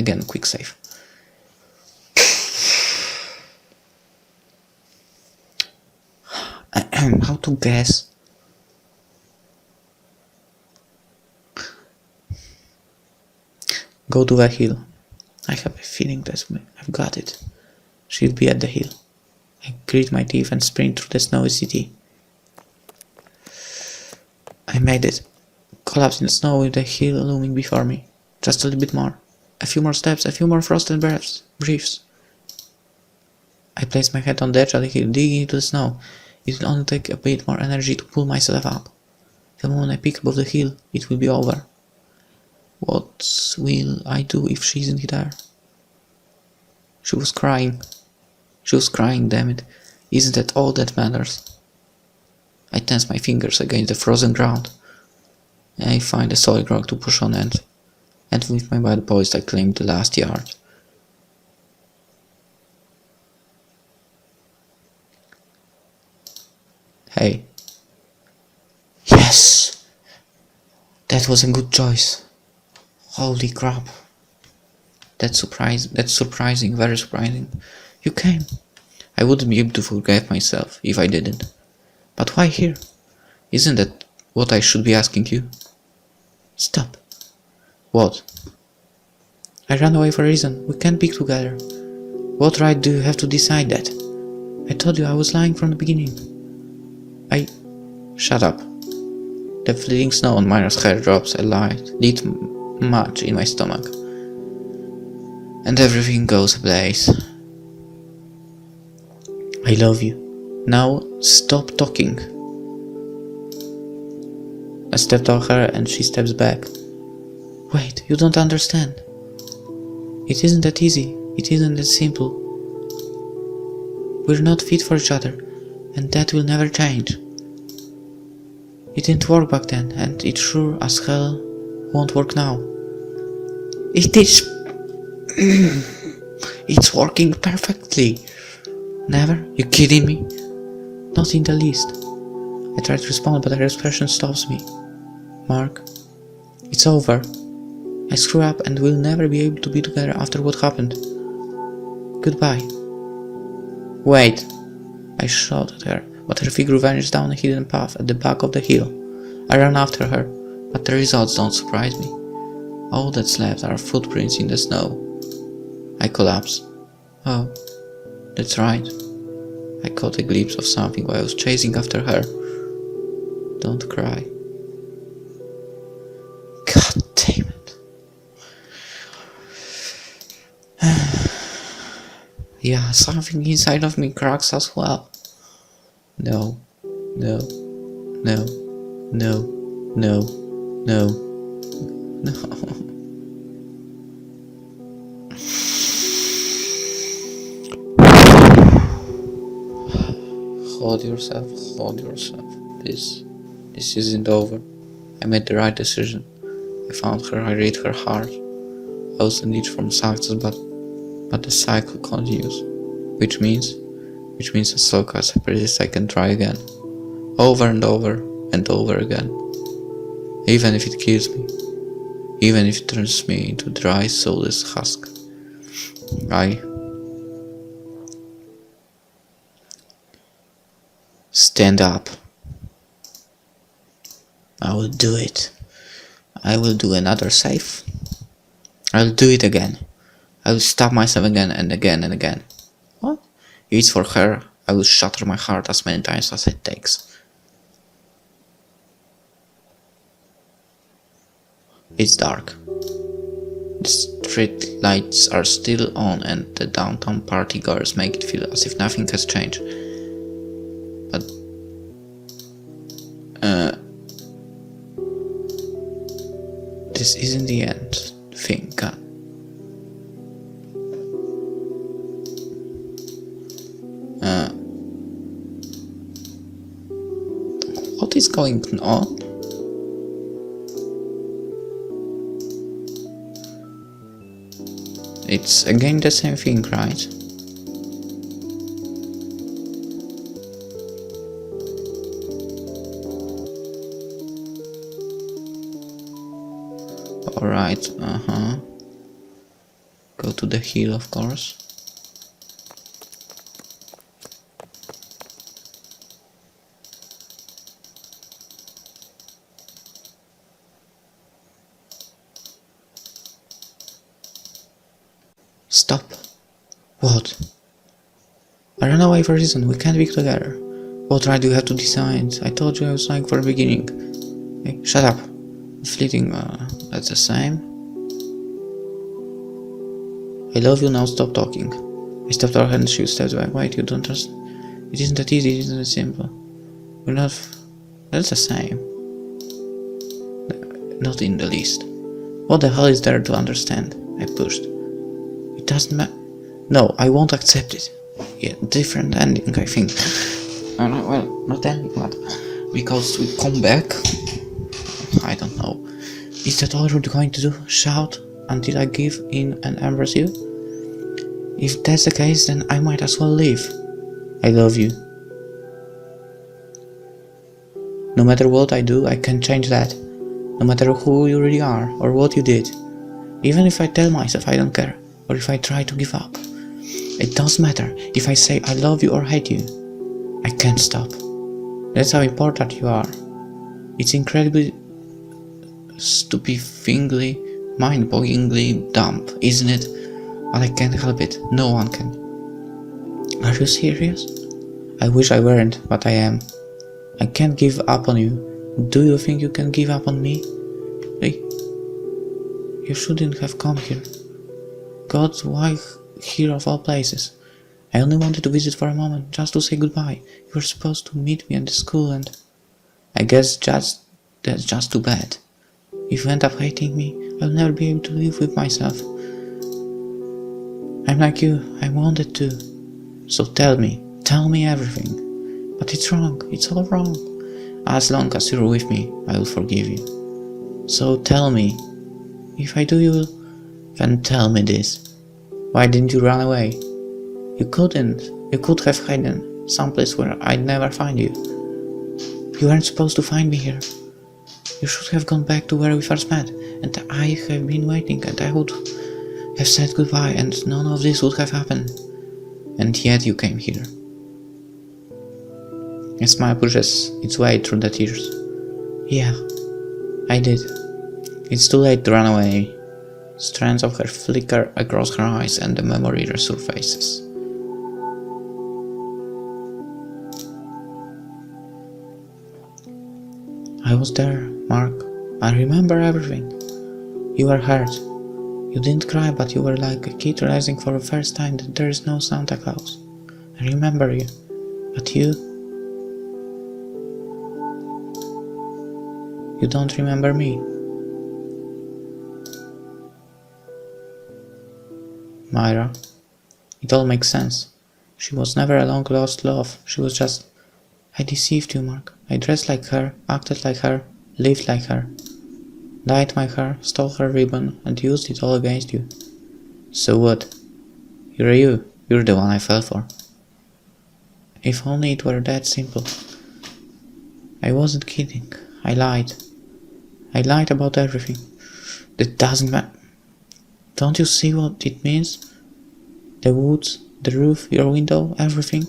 Again, quick save. How to guess? Go to the hill. I have a feeling that I've got it. She'll be at the hill. I grit my teeth and sprint through the snowy city. I made it. Collapsed in the snow with the hill looming before me. Just a little bit more. A few more steps, a few more frosted breaths. I placed my head on the edge of the hill, digging into the snow. It will only take a bit more energy to pull myself up. The moment I peek above the hill, it will be over. What will I do if she isn't there? She was crying. She was crying, damn it. Isn't that all that matters? I tense my fingers against the frozen ground. I find a solid rock to push on and with my body poised I claim the last yard. Hey. Yes! That was a good choice. Holy crap. That's surprising, very surprising. You came. I wouldn't be able to forgive myself if I didn't. But why here? Isn't that what I should be asking you? Stop. What? I ran away for a reason. We can't be together. What right do you have to decide that? I told you I was lying from the beginning. Shut up. The fleeting snow on Myra's hair drops a lit match in my stomach. And everything goes ablaze. I love you. Now stop talking. I stepped over her and she steps back. Wait, you don't understand. It isn't that easy. It isn't that simple. We're not fit for each other, and that will never change. It didn't work back then, and it sure as hell won't work now. It is. It's working perfectly. Never? You kidding me? Not in the least. I try to respond, but her expression stops me. Mark, it's over. I screw up and we'll never be able to be together after what happened. Goodbye. Wait. I shouted at her, but her figure vanished down a hidden path at the back of the hill. I ran after her, but the results don't surprise me. All that's left are footprints in the snow. I collapse. Oh, that's right. I caught a glimpse of something while I was chasing after her. Don't cry. God damn it. Yeah, something inside of me cracks as well. No, no, no, no, no, no, no. Hold yourself. This isn't over. I made the right decision. I found her, I read her heart. I was indeed from success, but the cycle continues. Which means as long as I persist, I can try again. Over and over and over again. Even if it kills me. Even if it turns me into a dry, soulless husk. I stand up. I will do it. I will do another save. I will do it again. I will stab myself again and again and again. What? If it's for her, I will shatter my heart as many times as it takes. It's dark. The street lights are still on and the downtown party goers make it feel as if nothing has changed. But this isn't the end. Thank God. What is going on? It's again the same thing, right? Alright, to the hill, of course. Stop. What? I ran away for a reason. We can't be together. What right do you have to decide? I told you I was lying for the beginning. Hey, shut up. Fleeting, that's the same. I love you, now stop talking. I stepped her and she stepped back. Wait, you don't trust? It isn't that easy, it isn't that simple. We're not... That's the same. Not in the least. What the hell is there to understand? I pushed. It doesn't matter. No, I won't accept it. Yeah, different ending, I think. Well, not ending, but... Because we come back... I don't know. Is that all you're going to do? Shout until I give in and embrace you? If that's the case, then I might as well leave. I love you. No matter what I do, I can't change that. No matter who you really are, or what you did. Even if I tell myself I don't care, or if I try to give up. It doesn't matter if I say I love you or hate you. I can't stop. That's how important you are. It's incredibly stupefyingly, mind-bogglingly dumb, isn't it? But I can't help it. No one can. Are you serious? I wish I weren't, but I am. I can't give up on you. Do you think you can give up on me? Hey, you shouldn't have come here. God, why here of all places? I only wanted to visit for a moment, just to say goodbye. You were supposed to meet me at the school and... I guess that's just too bad. If you end up hating me, I'll never be able to live with myself. I'm like you, I wanted to. So tell me everything. But it's wrong, it's all wrong. As long as you're with me, I will forgive you. So tell me, if I do you will, then tell me this. Why didn't you run away? You couldn't. You could have hidden someplace where I'd never find you. You weren't supposed to find me here. You should have gone back to where we first met, and I have been waiting, and I would have said goodbye, and none of this would have happened. And yet you came here. A smile pushes its way through the tears. Yeah, I did. It's too late to run away. Strands of her flicker across her eyes, and the memory resurfaces. I was there, Mark. I remember everything. You were hurt. You didn't cry, but you were like a kid realizing for the first time that there is no Santa Claus. I remember you. But you don't remember me. Myra. It all makes sense. She was never a long-lost love. She was just... I deceived you, Mark. I dressed like her, acted like her, lived like her. Dyed my hair, stole her ribbon, and used it all against you. So what? You're you. You're the one I fell for. If only it were that simple. I wasn't kidding. I lied. I lied about everything. That doesn't matter. Don't you see what it means? The woods, the roof, your window, everything.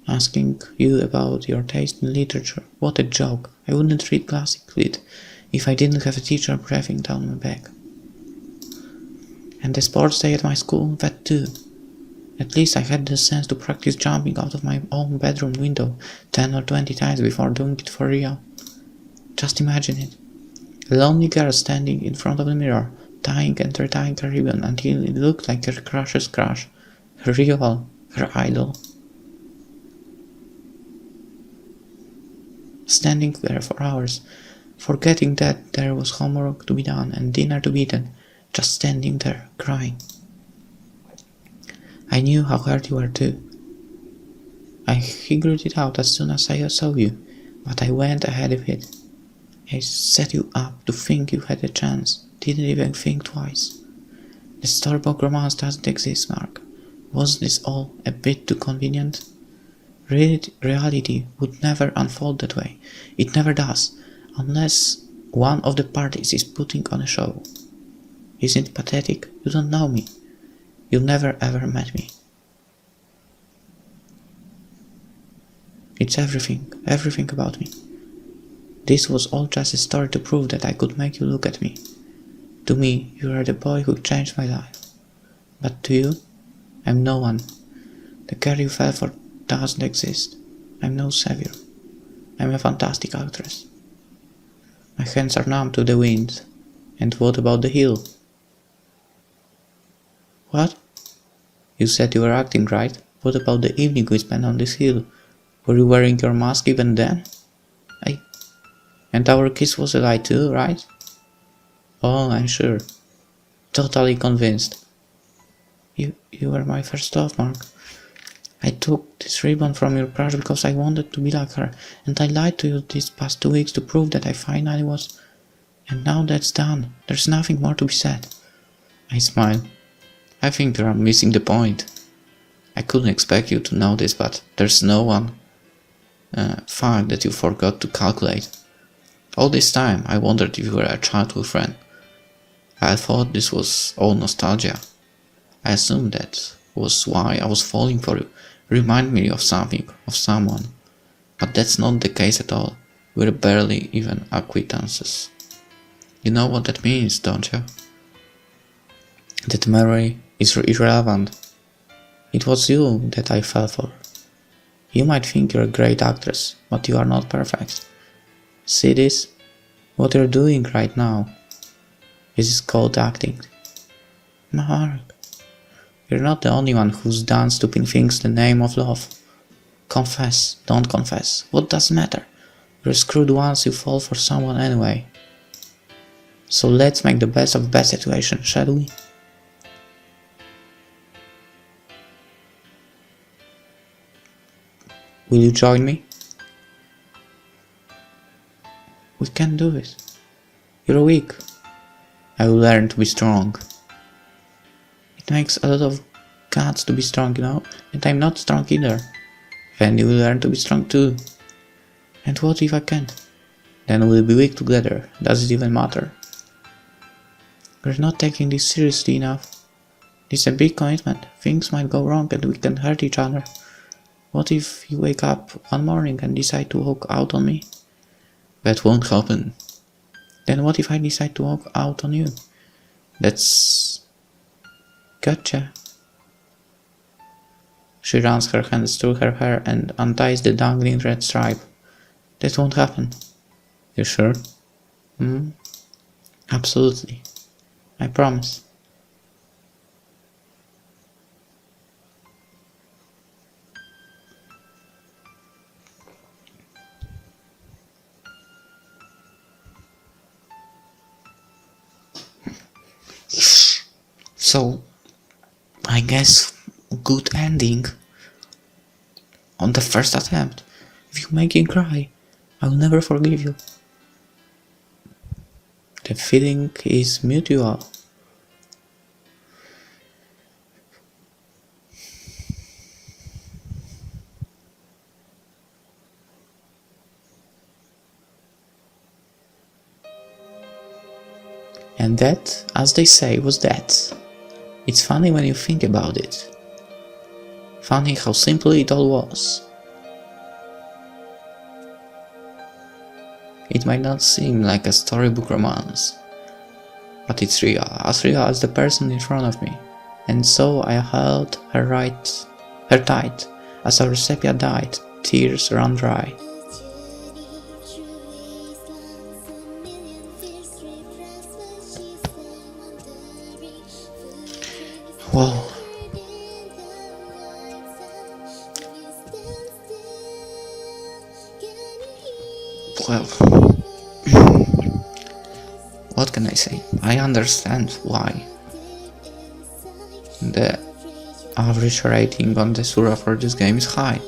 Asking you about your taste in literature. What a joke. I wouldn't read classic lit if I didn't have a teacher breathing down my back. And the sports day at my school, that too. At least I had the sense to practice jumping out of my own bedroom window 10 or 20 times before doing it for real. Just imagine it. A lonely girl standing in front of the mirror, tying and retying her ribbon until it looked like her crush's crush. Her rival, her idol. Standing there for hours, forgetting that there was homework to be done and dinner to be eaten, just standing there, crying. I knew how hurt you were too. I figured it out as soon as I saw you, but I went ahead of it. I set you up to think you had a chance, didn't even think twice. The storybook romance doesn't exist, Mark. Wasn't this all a bit too convenient? Reality would never unfold that way. It never does, unless one of the parties is putting on a show. Isn't it pathetic? You don't know me. You never ever met me. It's everything about me. This was all just a story to prove that I could make you look at me. To me, you are the boy who changed my life. But to you, I'm no one. The girl you fell for doesn't exist. I'm no savior. I'm a fantastic actress. My hands are numb to the wind. And what about the hill? What? You said you were acting, right? What about the evening we spent on this hill? Were you wearing your mask even then? And our kiss was a lie too, right? Oh, I'm sure. Totally convinced. You were my first love, Mark. I took this ribbon from your crush because I wanted to be like her, and I lied to you these past 2 weeks to prove that I finally was. And now that's done. There's nothing more to be said. I smile. I think you're missing the point. I couldn't expect you to know this, but there's no one. Fact that you forgot to calculate. All this time I wondered if you were a childhood friend. I thought this was all nostalgia. I assumed that was why I was falling for you. Remind me of something, of someone. But that's not the case at all. We're barely even acquaintances. You know what that means, don't you? That memory is irrelevant. It was you that I fell for. You might think you're a great actress, but you are not perfect. See this? What you're doing right now. This is called acting. Mark, you're not the only one who's done stupid things in the name of love. Confess, don't confess. What does it matter? You're screwed once you fall for someone anyway. So let's make the best of the bad situation, shall we? Will you join me? We can do it. You're weak. I will learn to be strong. It makes a lot of guts to be strong, you know, and I'm not strong either. Then you will learn to be strong too. And what if I can't? Then we'll be weak together. Does it even matter? We're not taking this seriously enough. This is a big commitment. Things might go wrong and we can hurt each other. What if you wake up one morning and decide to walk out on me? That won't happen. Then what if I decide to walk out on you? That's... Gotcha. She runs her hands through her hair and unties the dangling red stripe. That won't happen. You sure? Absolutely. I promise. So, I guess good ending on the first attempt. If you make me cry, I'll never forgive you. The feeling is mutual. And that, as they say, was that. It's funny when you think about it. Funny how simple it all was. It might not seem like a storybook romance, but it's real as the person in front of me. And so I held her tight as our Sepia died, tears ran dry. Whoa. Well, what can I say? I understand why the average rating on the Sura for this game is high.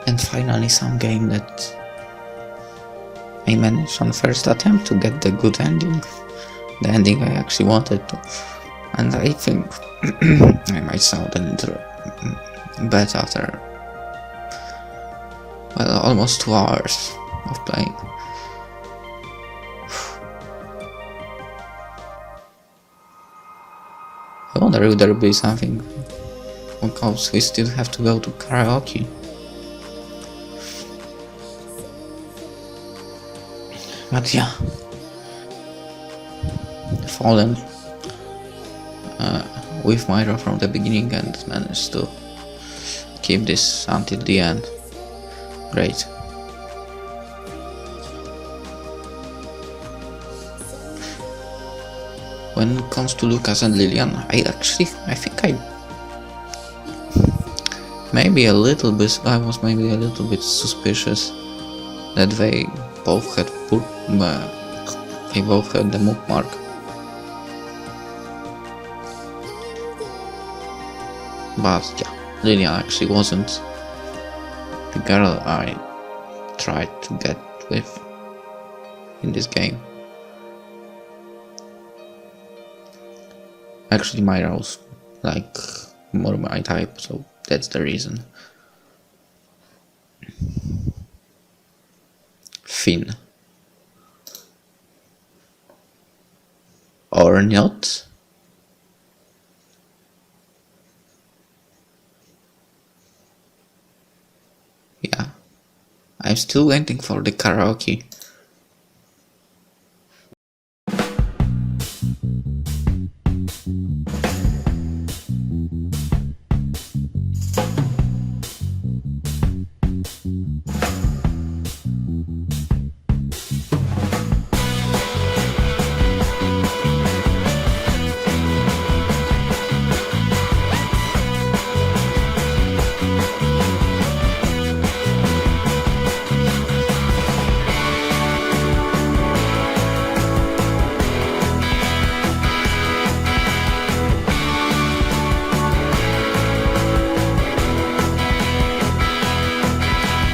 And finally some game that I managed on first attempt to get the good ending. The ending I actually wanted to. And I think I might sound a little bad after, well, almost 2 hours of playing. I wonder if there'll be something, because we still have to go to karaoke. But yeah, fallen with Myra from the beginning and managed to keep this until the end. Great. When it comes to Lucas and Lillian, I think I was maybe a little bit suspicious that they both had the bookmark. But yeah, Lillian actually wasn't the girl I tried to get with in this game. Actually, Myra was like more my type, so that's the reason. Finn. Or not? Yeah. I'm still waiting for the karaoke.